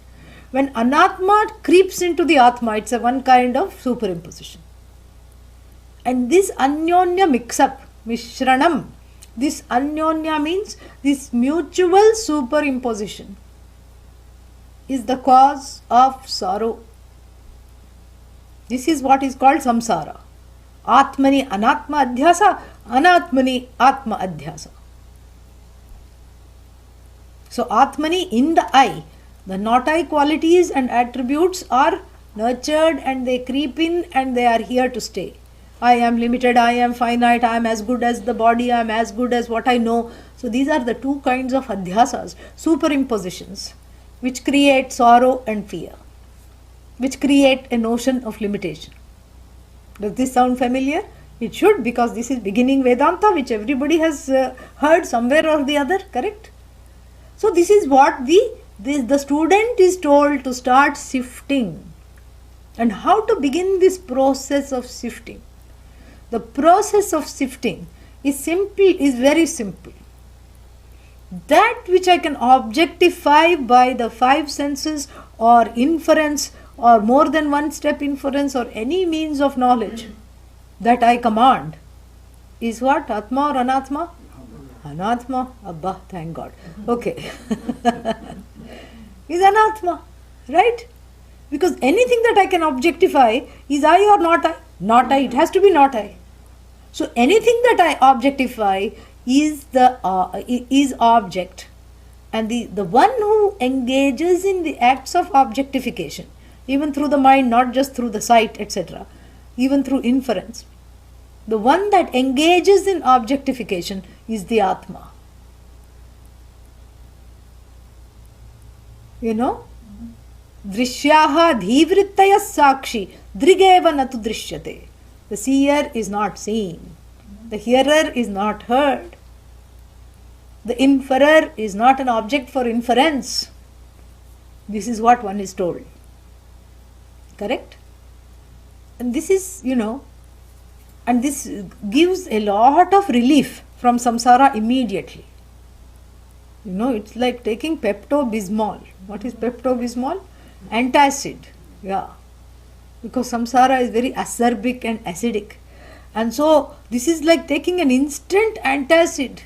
When anatma creeps into the atma, it's a one kind of superimposition. And this anyonya mix-up, mishranam, this anyonya means this mutual superimposition is the cause of sorrow. This is what is called samsara. Atmani anatma adhyasa, anatmani atma adhyasa. So atmani, in the I, the not I qualities and attributes are nurtured and they creep in and they are here to stay. I am limited, I am finite, I am as good as the body, I am as good as what I know. So these are the two kinds of adhyasas, superimpositions, which create sorrow and fear, which create a notion of limitation. Does this sound familiar? It should, because this is beginning Vedanta, which everybody has heard somewhere or the other, correct? So this is what the student is told to start sifting. And how to begin this process of sifting? The process of sifting is very simple. That which I can objectify by the five senses or inference or more than one step inference or any means of knowledge that I command is what? Atma or anatma? Anatma. Abba, thank God. Okay. Is anatma, right? Because anything that I can objectify is I or not I? Not I. It has to be not I. So anything that I objectify is is object, and the one who engages in the acts of objectification, even through the mind, not just through the sight, etc., even through inference, the one that engages in objectification is the Atma. You know? Drishyaha dhivrittaya sakshi drigeva natu drishyate. The seer is not seen. The hearer is not heard. The inferer is not an object for inference. This is what one is told. Correct? And this is, and this gives a lot of relief from samsara immediately. It's like taking Pepto-Bismol. What is Pepto-Bismol? Antacid. Yeah. Because samsara is very acerbic and acidic. And so this is like taking an instant antacid.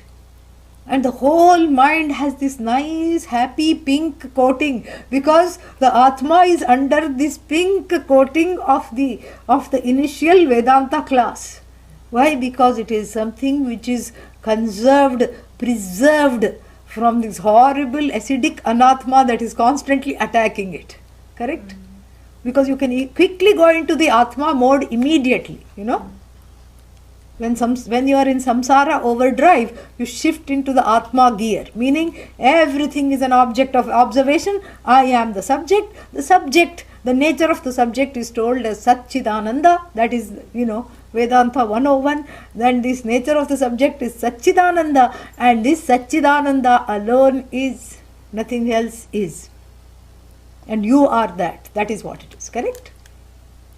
And the whole mind has this nice happy pink coating because the Atma is under this pink coating of the initial Vedanta class. Why? Because it is something which is conserved, preserved from this horrible acidic anatma that is constantly attacking it. Correct? Because you can quickly go into the Atma mode immediately, When you are in samsara overdrive, you shift into the Atma gear, meaning everything is an object of observation. I am the subject. The nature of the subject is told as Satchidananda. That is, Vedanta 101. Then this nature of the subject is Satchidananda, and this Satchidananda alone is, nothing else is. And you are that. That is what it is, correct?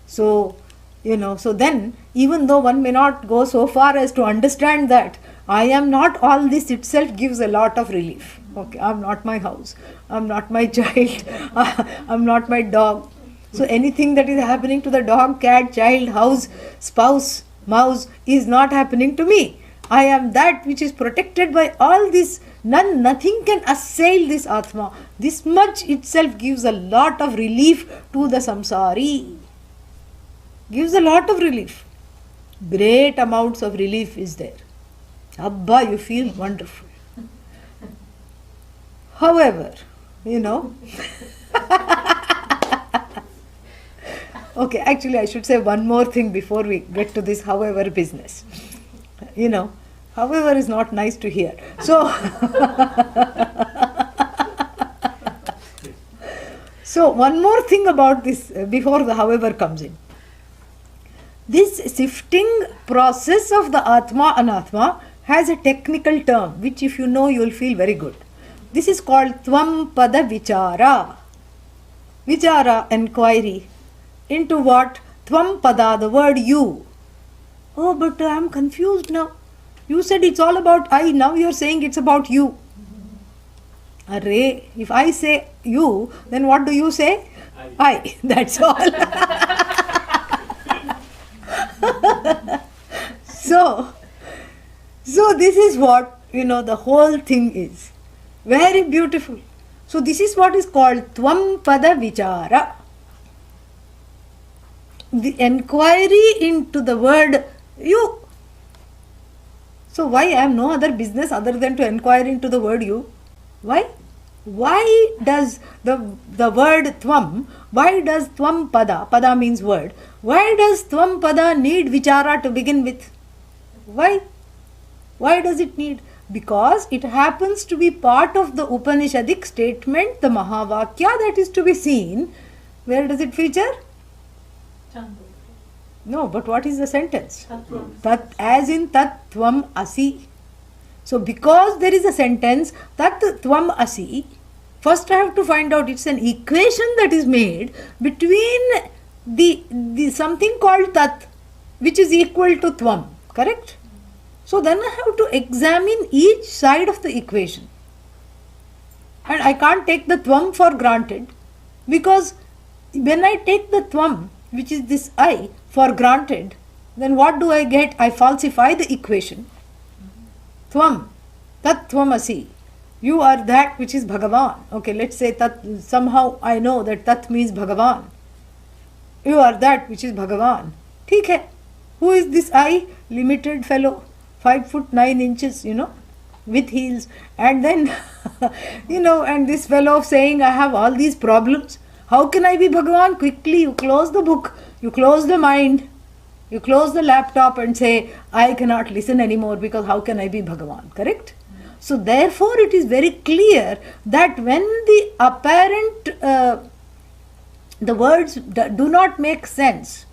So, so then, even though one may not go so far as to understand that I am not all this itself gives a lot of relief. Okay, I'm not my house, I'm not my child, I'm not my dog. So anything that is happening to the dog, cat, child, house, spouse, mouse is not happening to me. I am that which is protected by all this. Nothing can assail this Atma. This much itself gives a lot of relief to the samsari. Gives a lot of relief. Great amounts of relief is there. Abba, you feel wonderful. However, okay, actually I should say one more thing before we get to this however business. However is not nice to hear. So, so one more thing about this before the however comes in. This sifting process of the Atma Anatma has a technical term which if you know you will feel very good. This is called Tvam Pada Vichara. Vichara, enquiry. Into what? Tvam Pada, the word you. Oh, but I am confused now. You said it's all about I, now you're saying it's about you. Array, if I say you, then what do you say? I. That's all. So this is what, the whole thing is. Very beautiful. So this is what is called Tvam Pada Vichara. The enquiry into the word you. So why I have no other business other than to inquire into the word you? Why? Why does the word Tvam, why does Tvam Pada means word, why does Tvam Pada need Vichara to begin with? Why? Why does it need? Because it happens to be part of the Upanishadic statement, the Mahavakya that is to be seen. Where does it feature? No, but what is the sentence? Tat, as in Tat Tvam Asi. So because there is a sentence, Tat Tvam Asi, first I have to find out it's an equation that is made between the something called Tat, which is equal to Tvam, correct? So then I have to examine each side of the equation. And I can't take the Tvam for granted, because when I take the Tvam, which is this I, for granted, then what do I get? I falsify the equation. Tvam, Tat Tvamasi. You are that which is Bhagavan. Okay, let's say Tat, somehow I know that Tat means Bhagavan. You are that which is Bhagavan. ठीक है. Who is this I? Limited fellow, 5 foot 9 inches, with heels. And then, and this fellow saying, I have all these problems. How can I be Bhagavan? Quickly, you close the book, you close the mind, you close the laptop and say, I cannot listen anymore because how can I be Bhagavan? Correct? So therefore it is very clear that when the apparent, the words do not make sense,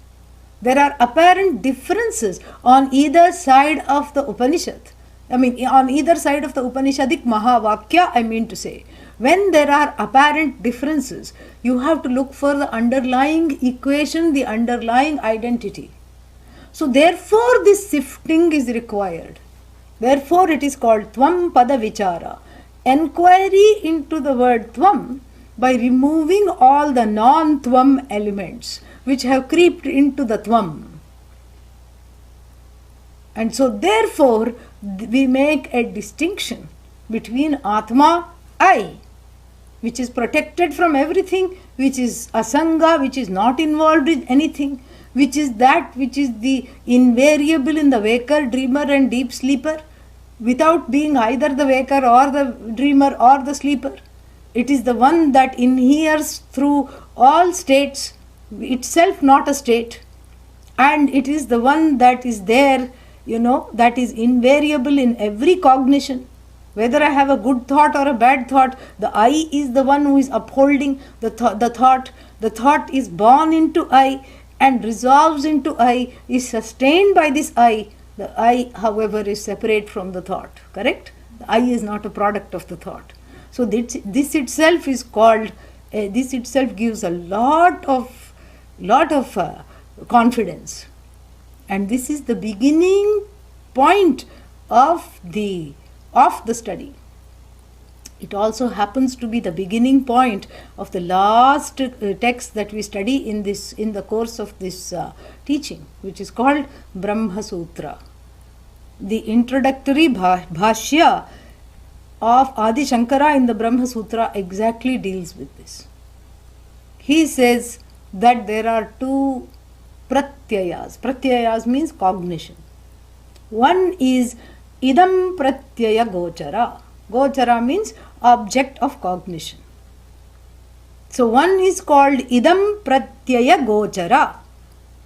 there are apparent differences on either side of the Upanishad. On either side of the Upanishadic Mahavakya, I mean to say. When there are apparent differences, you have to look for the underlying equation, the underlying identity. So therefore this sifting is required. Therefore it is called Tvam Pada Vichara. Enquiry into the word Tvam by removing all the non-Tvam elements which have creeped into the Tvam. And so therefore we make a distinction between Atma, I, which is protected from everything, which is asanga, which is not involved in anything, which is that which is the invariable in the waker, dreamer and deep sleeper, without being either the waker or the dreamer or the sleeper. It is the one that inheres through all states, itself not a state, and it is the one that is there, that is invariable in every cognition. Whether I have a good thought or a bad thought, the I is the one who is upholding the thought. The thought is born into I and resolves into I, is sustained by this I. The I, however, is separate from the thought, correct? The I is not a product of the thought. So this itself is called, this itself gives a lot of confidence. And this is the beginning point of the study. It also happens to be the beginning point of the last text that we study in the course of this teaching, which is called Brahma Sutra. The introductory bhashya of Adi Shankara in the Brahma Sutra exactly deals with this. He says that there are two pratyayas. Pratyayas means cognition. One is idam pratyaya gochara. Gochara means object of cognition. So one is called idam pratyaya gochara,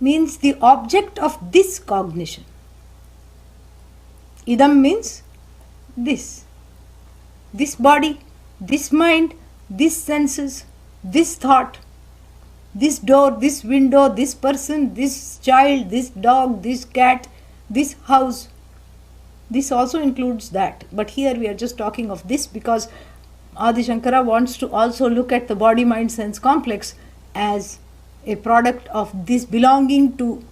means the object of this cognition. Idam means this body, this mind, these senses, this thought, this door, this window, this person, this child, this dog, this cat, this house. This also includes that. But here we are just talking of this because Adi Shankara wants to also look at the body, mind, sense complex as a product of this belonging to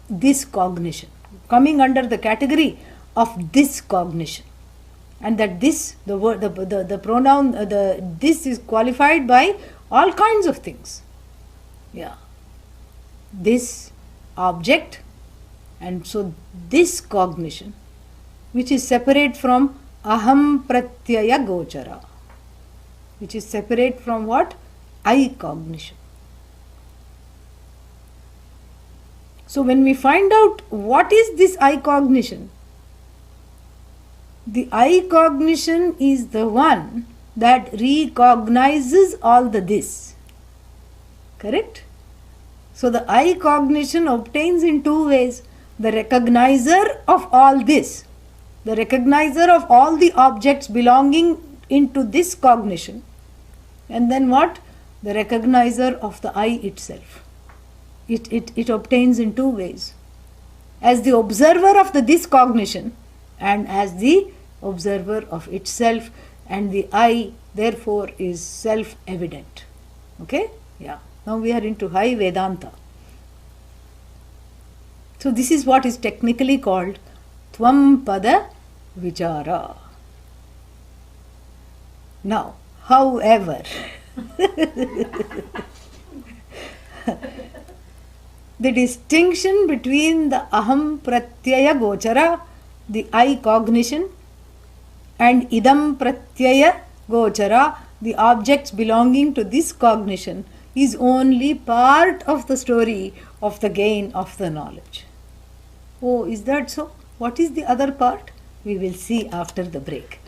this cognition, coming under the category of this cognition. And that this, the word, the pronoun, this is qualified by all kinds of things. Yeah. This object, and so this cognition, which is separate from aham pratyaya gochara, which is separate from what? I cognition. So when we find out what is this I cognition, the I cognition is the one that recognizes all the this. Correct? So the I cognition obtains in two ways. The recognizer of all this, the recognizer of all the objects belonging into this cognition, and then what? The recognizer of the I itself. It obtains in two ways. As the observer of the this cognition and as the observer of itself, and the I therefore is self-evident. Okay? Yeah. Now we are into high Vedanta. So this is what is technically called Tvam Pada Vichara. Now, however, the distinction between the aham pratyaya gochara, the I cognition, and idam pratyaya gochara, the objects belonging to this cognition, is only part of the story of the gain of the knowledge. Oh, is that so? What is the other part? We will see after the break.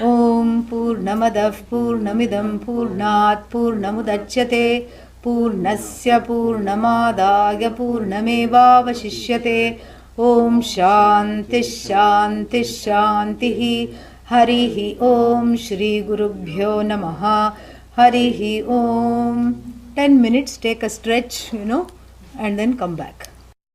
Om Purnamadav Purnamidam Purnat Purnamudachyate Purnasya Purnamadaya Purnamevavashishyate. Om Shanti Shanti Shanti. Harihi Om Shri Gurubhyo Namaha. Harihi Om. 10 minutes, take a stretch, and then come back.